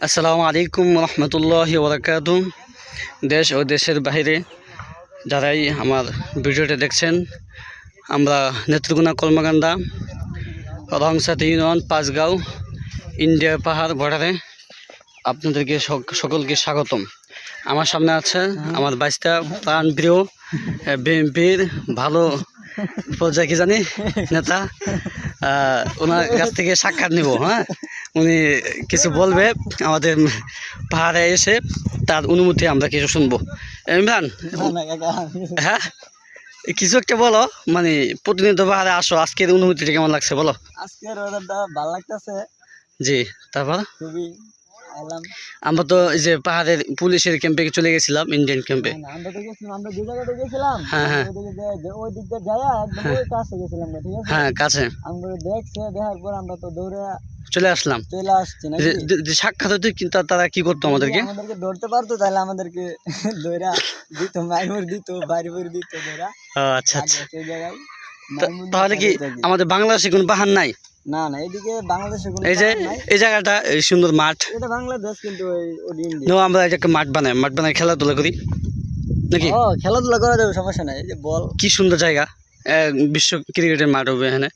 আসসালামু আলাইকুম রহমতুল্লাহি ওবরাকাতু। দেশ ও দেশের বাইরে যারাই আমার ভিডিওটি দেখছেন, আমরা নেত্রকোনা কলমাকান্দা রংসাতি ইউনিয়ন পাঁচগাঁও ইন্ডিয়া পাহাড় বর্ডারে আপনাদেরকে সকলকে স্বাগতম। আমার সামনে আছে আমার বাইশটা প্রাণপ্রিয় বিএনপির ভালো পর্যায়ে কি জানি নেতা, ওনার কাছ থেকে সাক্ষাৎ নিব। হ্যাঁ, উনি কিছু বলবে আমাদের পাহাড়ে এসে, তার অনুমতি আমরা কিছু শুনবো। ইমরান, হ্যাঁ কিছু একটা বলো, মানে প্রতিনিয়ত পাহাড়ে আসো, আজকের অনুভূতিটা কেমন লাগছে বলো। আজকের ওয়েদারটা ভালো লাগতেছে। জি, তারপর খুবই আইলাম। আমরা তো এই যে পাহাড়ের পুলিশের ক্যাম্পে চলে গেছিলাম, ইন্ডিয়ান ক্যাম্পে। আমরা তো গেছিলাম, আমরা যে জায়গাতে গেছিলাম হ্যাঁ ওই দিক দিয়ে যাইয়া একদম ওই কাছে গেছিলাম, ঠিক আছে? হ্যাঁ, কাছে আমরা দেখার পর আমরা তো দৌড়ে চলে আসলাম। চলে আসছি নাকি। যে সাক্ষাৎ হতো, কিন্তু তারা কি করতো আমাদেরকে ধরতে পারতো, তাহলে আমাদেরকে দৌড়া দিত, মাইমুর দিত, বাড়ি বাড়ি দিত দৌড়া। আচ্ছা আচ্ছা, সেই জায়গায় তাহলে কি আমাদের বাংলাদেশে কোনো পাহাড় নাই? না না, এইদিকে বাংলাদেশে কোনো এই যে এই জায়গাটা, এই সুন্দর মাঠ, এটা বাংলাদেশ, কিন্তু আমরা একটা মাঠ বানাই খেলাধুলা করি নাকি? খেলাধুলা করা যাবে, সমস্যা নাই। এই যে বল, কি সুন্দর জায়গা, বিশ্ব ক্রিকেটের মাঠ হবে এখানে,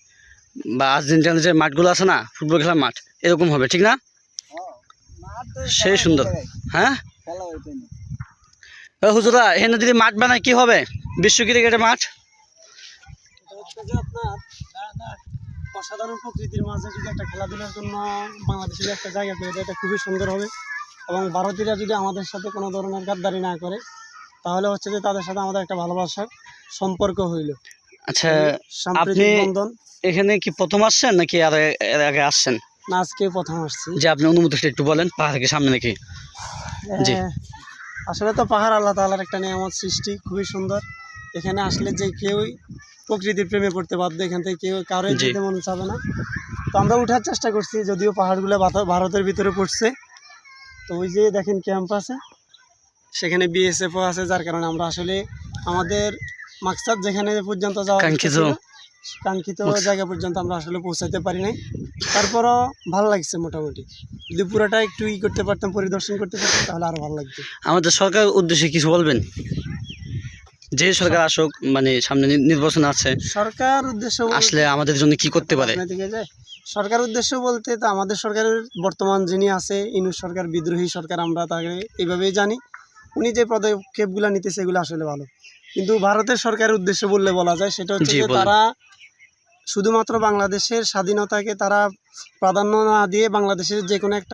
বা আর্জেন্টিনার যে মাঠগুলো আছে না, ফুটবল খেলার মাঠ, এরকম হবে, ঠিক না? সেই সুন্দর। হ্যাঁ খেলা হইতো না। হুজুরা, এখানে যদি মাঠ বানায় কি হবে? বিশ্ব ক্রিকেটের মাঠ। অসাধারণ প্রকৃতির মাঝে যদি একটা খেলাধুলার জন্য বাংলাদেশের একটা জায়গা পেয়ে যায়, এটা খুবই সুন্দর হবে। এবং ভারতীয়রা যদি আমাদের সাথে কোনো ধরনের গাদ্দারি না করে, তাহলে হচ্ছে যে তাদের সাথে আমাদের একটা ভালোবাসার সম্পর্ক হইল। আচ্ছা, আপনি এখানে কি প্রথম আসছেন নাকি আর এর আগে আসছেন? না, আজকে প্রথম আসছি। যে আপনি অনুমতিটা একটু বলেন, পাহাড়ের সামনে নাকি? জি, আসলে তো পাহাড় আল্লাহ তাআলার একটা নিয়ামত সৃষ্টি, খুবই সুন্দর। এখানে আসলে যে কেউই প্রকৃতির প্রেমে পড়তে বাধ্য, এখান থেকে কেউ কারোই যেতে মন চাবে না। তো আমরা উঠার চেষ্টা করছি, যদিও পাহাড়গুলো ভারতের ভিতরে পড়ছে। তো ওই যে দেখেন ক্যাম্প আছে, সেখানে বিএসএফও আছে, যার কারণে আমরা আসলে আমাদের মাকসাদ যেখানে পর্যন্ত যাওয়া কাঙ্ক্ষিত জায়গা পর্যন্ত আমরা আসলে পৌঁছাতে পারি নাই। তারপরও ভালো লাগছে মোটামুটি। যদি পুরোটা একটু করতে পারতাম, পরিদর্শন করতে পারতাম, তাহলে আরো ভালো লাগতো। আমাদের সরকার উদ্দেশ্যে কিছু বলবেন? যে সরকার আসুক, মানে সামনে নির্বাচন আছে, সরকার উদ্দেশ্য আসলে আমাদের জন্য কি করতে পারে? সরকার উদ্দেশ্য বলতে তো আমাদের সরকারের বর্তমান যিনি আছে, ইউনূস সরকার, বিদ্রোহী সরকার, আমরা তাকে এইভাবেই জানি। উনি যে পদক্ষেপগুলো নিতেছে এগুলো আসলে ভালো, কিন্তু ভারতের সরকারের উদ্দেশ্য বললে বলা যায়, সেটা হচ্ছে যে তারা শুধুমাত্র বাংলাদেশের স্বাধীনতাকে তারা প্রাধান্য না দিয়ে বাংলাদেশের যে কোনো একটা